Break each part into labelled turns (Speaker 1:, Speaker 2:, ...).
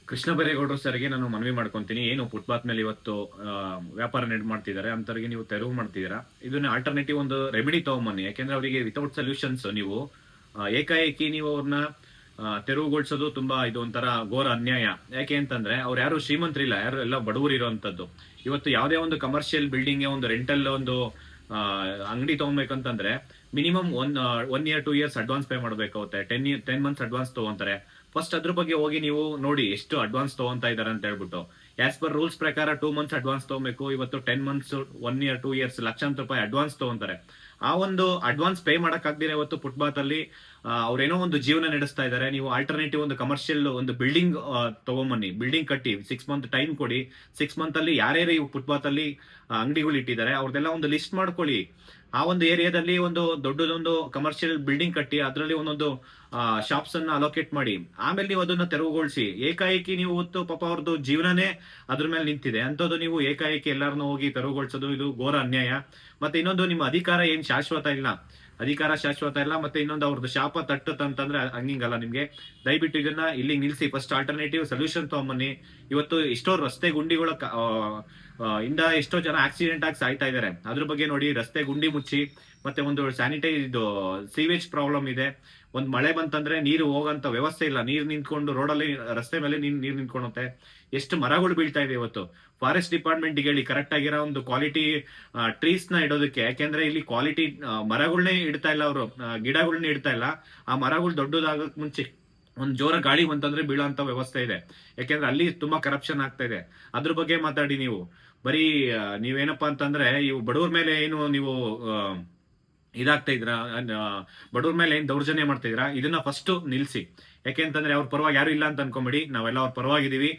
Speaker 1: ಕೃಷ್ಣ ಬೈರೇಗೌಡರು ಸರ್ಗೆ ನಾನು ಮನವಿ ಮಾಡ್ಕೊಂತೀನಿ. ಏನು ಫುಟ್ಪಾತ್ ಮೇಲೆ ಇವತ್ತು ವ್ಯಾಪಾರ ಮಾಡ್ತಿದ್ದಾರೆ ಅಂತವರಿಗೆ ನೀವು ತೆರವು ಮಾಡ್ತಿದ್ದೀರಾ, ಇದನ್ನ ಆಲ್ಟರ್ನೇಟಿವ್ ಒಂದು ರೆಮಿಡಿ ತಗೊಂಬನ್ನಿ. ಯಾಕೆಂದ್ರೆ ಅವರಿಗೆ ವಿತೌಟ್ ಸೊಲ್ಯೂಷನ್ಸ್ ನೀವು ಏಕಾಏಕಿ ನೀವು ಅವ್ರನ್ನ ತೆರವುಗೊಳಿಸೋದು ತುಂಬಾ ಇದು ಒಂಥರ ಘೋರ ಅನ್ಯಾಯ. ಯಾಕೆ ಅಂತಂದ್ರೆ ಅವ್ರು ಯಾರು ಶ್ರೀಮಂತರಿಲ್ಲ, ಯಾರು ಎಲ್ಲ ಬಡವರು ಇರುವಂತದ್ದು. ಇವತ್ತು ಯಾವುದೇ ಒಂದು ಕಮರ್ಷಿಯಲ್ ಬಿಲ್ಡಿಂಗ್ ಒಂದು ರೆಂಟಲ್ ಒಂದು ಅಂಗಡಿ ತಗೊಬೇಕಂತಂದ್ರೆ minimum one year 2 years advance pay ಮಾಡ್ಬೇಕಾಗುತ್ತೆ. 10 months ಅಡ್ವಾನ್ಸ್ ತಗೊಂತಾರೆ. ಫಸ್ಟ್ ಅದ್ರ ಬಗ್ಗೆ ಹೋಗಿ ನೀವು ನೋಡಿ ಎಷ್ಟು ಅಡ್ವಾನ್ಸ್ ತಗೊಂತಾ ಇದಾರೆ ಅಂತ ಹೇಳ್ಬಿಟ್ಟು. ಆಸ್ ಪರ್ ರೂಲ್ಸ್ ಪ್ರಕಾರ 2 months ಅಡ್ವಾನ್ಸ್ ತಗೋಬೇಕು. ಇವತ್ತು 10 months 1 year 2 years ಲಕ್ಷಾಂತರ ರೂಪಾಯಿ ಅಡ್ವಾನ್ಸ್ ತಗೊಂತಾರೆ. ಆ ಒಂದು ಅಡ್ವಾನ್ಸ್ ಪೇ ಮಾಡಕ್ ಆಗ್ದಿರ ಇವತ್ತು ಫುಟ್ಪಾತ್ ಅಲ್ಲಿ ಅವ್ರೇನೋ ಒಂದು ಜೀವನ ನಡೆಸ್ತಾ ಇದಾರೆ. ನೀವು ಆಲ್ಟರ್ನೇಟಿವ್ ಒಂದು ಕಮರ್ಷಿಯಲ್ ಒಂದು ಬಿಲ್ಡಿಂಗ್ ತಗೊಂಬನ್ನಿ, ಬಿಲ್ಡಿಂಗ್ ಕಟ್ಟಿ 6 month ಟೈಮ್ ಕೊಡಿ. 6 month ಅಲ್ಲಿ ಯಾರ್ಯಾರು ಈ ಫುಟ್ಪಾತ್ ಅಲ್ಲಿ ಅಂಗಡಿಗಳು ಇಟ್ಟಿದ್ದಾರೆ ಅವ್ರದೆಲ್ಲ ಒಂದು ಲಿಸ್ಟ್ ಮಾಡ್ಕೊಳ್ಳಿ. ಆ ಒಂದು ಏರಿಯಾದಲ್ಲಿ ಒಂದು ದೊಡ್ಡದೊಂದು ಕಮರ್ಷಿಯಲ್ ಬಿಲ್ಡಿಂಗ್ ಕಟ್ಟಿ ಅದರಲ್ಲಿ ಒಂದೊಂದು ಶಾಪ್ಸ್ ಅನ್ನ ಅಲೋಕೇಟ್ ಮಾಡಿ, ಆಮೇಲೆ ನೀವು ಅದನ್ನ ತೆರವುಗೊಳಿಸಿ. ಏಕಾಏಕಿ ನೀವು ಹೊತ್ತು ಪಾಪ ಅವ್ರದ್ದು ಜೀವನನೇ ಅದ್ರ ಮೇಲೆ ನಿಂತಿದೆ ಅಂತದ್ದು ನೀವು ಏಕಾಏಕಿ ಎಲ್ಲಾರನ್ನೂ ಹೋಗಿ ತೆರವುಗೊಳಿಸೋದು ಇದು ಘೋರ ಅನ್ಯಾಯ. ಮತ್ತೆ ಇನ್ನೊಂದು, ನಿಮ್ಮ ಅಧಿಕಾರ ಏನ್ ಶಾಶ್ವತ ಇಲ್ಲ, ಅಧಿಕಾರ ಶಾಶ್ವತ ಇಲ್ಲ. ಮತ್ತೆ ಇನ್ನೊಂದು, ಅವ್ರದ್ದು ಶಾಪ ತಟ್ಟುತ್ತಂತಂದ್ರೆ ಹಂಗಿಂಗಲ್ಲ. ನಿಮ್ಗೆ ದಯವಿಟ್ಟು ಇದನ್ನ ಇಲ್ಲಿ ನಿಲ್ಸಿ. ಫಸ್ಟ್ ಆಲ್ಟರ್ನೇಟಿವ್ ಸೊಲ್ಯೂಷನ್ ತಗೊಂಬನ್ನಿ. ಇವತ್ತು ಎಷ್ಟೋ ರಸ್ತೆ ಗುಂಡಿಗಳ ಇಂದ ಎಷ್ಟೋ ಜನ ಆಕ್ಸಿಡೆಂಟ್ ಆಗಿ ಸಾಯ್ತಾ ಇದಾರೆ. ಅದ್ರ ಬಗ್ಗೆ ನೋಡಿ, ರಸ್ತೆ ಗುಂಡಿ ಮುಚ್ಚಿ. ಮತ್ತೆ ಒಂದು ಸ್ಯಾನಿಟೈಸ್ ಇದು ಸೀವೇಜ್ ಪ್ರಾಬ್ಲಮ್ ಇದೆ. ಒಂದ್ ಮಳೆ ಬಂತಂದ್ರೆ ನೀರು ಹೋಗಂತ ವ್ಯವಸ್ಥೆ ಇಲ್ಲ. ನೀರ್ ನಿಂತ್ಕೊಂಡು ರೋಡಲ್ಲಿ ರಸ್ತೆ ಮೇಲೆ ನೀರ್ ನಿಂತ್ಕೊಳುತ್ತೆ. ಎಷ್ಟು ಮರಗಳು ಬೀಳ್ತಾ ಇದೆ ಇವತ್ತು. ಫಾರೆಸ್ಟ್ ಡಿಪಾರ್ಟ್ಮೆಂಟ್ ಹೇಳಿ ಕರೆಕ್ಟ್ ಆಗಿರೋ ಒಂದು ಕ್ವಾಲಿಟಿ ಟ್ರೀಸ್ ನ ಇಡೋದಕ್ಕೆ. ಯಾಕೆಂದ್ರೆ ಇಲ್ಲಿ ಕ್ವಾಲಿಟಿ ಮರಗಳನ್ನೇ ಇಡ್ತಾ ಇಲ್ಲ ಅವರು, ಗಿಡಗಳನ್ನ ಇಡ್ತಾ ಇಲ್ಲ. ಆ ಮರಗಳು ದೊಡ್ಡದಾಗಕ್ ಮುಂಚೆ ಒಂದ್ ಜೋರ ಗಾಳಿ ಬಂತಂದ್ರೆ ಬೀಳೋಂತ ವ್ಯವಸ್ಥೆ ಇದೆ. ಯಾಕೆಂದ್ರೆ ಅಲ್ಲಿ ತುಂಬಾ ಕರಪ್ಷನ್ ಆಗ್ತಾ ಇದೆ. ಅದ್ರ ಬಗ್ಗೆ ಮಾತಾಡಿ. ನೀವು ಬರೀ ನೀವೇನಪ್ಪಾ ಅಂತಂದ್ರೆ ಇವು ಬಡವ್ರ ಮೇಲೆ ಏನು ನೀವು ಇದಾಗ್ತಾ ಇದ್ರ, ಬಡವ್ರ ಮೇಲೆ ಏನ್ ದೌರ್ಜನ್ಯ ಮಾಡ್ತಾ ಇದ್ರ, ಇದನ್ನ ಫಸ್ಟ್ ನಿಲ್ಸಿ. ಯಾಕೆಂತಂದ್ರೆ ಅವ್ರ ಪರವಾಗಿ ಯಾರು ಇಲ್ಲ ಅಂತ ಅನ್ಕೊಂಬೇಡಿ, ನಾವೆಲ್ಲ ಅವ್ರ ಪರವಾಗಿದೀವಿ.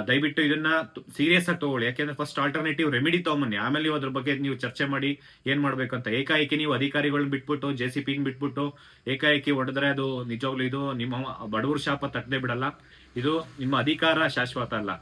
Speaker 1: ದಯವಿಟ್ಟು ಇದನ್ನ ಸೀರಿಯಸ್ ಆಗಿ ತಗೊಳ್ಳಿ. ಯಾಕೆಂದ್ರೆ ಫಸ್ಟ್ ಆಲ್ಟರ್ನೇಟಿವ್ ರೆಮಿಡಿ ತಗೊಂಬನ್ನಿ, ಆಮೇಲೆ ನೀವು ಅದ್ರ ಬಗ್ಗೆ ನೀವು ಚರ್ಚೆ ಮಾಡಿ ಏನ್ ಮಾಡ್ಬೇಕಂತ. ಏಕಾಏಕಿ ನೀವು ಅಧಿಕಾರಿಗಳನ್ನ ಬಿಟ್ಬಿಟ್ಟು JCP ಬಿಟ್ಬಿಟ್ಟು ಏಕಾಏಕಿ ಹೊಡೆದ್ರೆ ಅದು ನಿಜವಾಗ್ಲೂ ಇದು ನಿಮ್ಮ ಬಡವ್ರ ಶಾಪ ತಟ್ಟದೆ ಬಿಡಲ್ಲ. ಇದು ನಿಮ್ಮ ಅಧಿಕಾರ ಶಾಶ್ವತ ಅಲ್ಲ.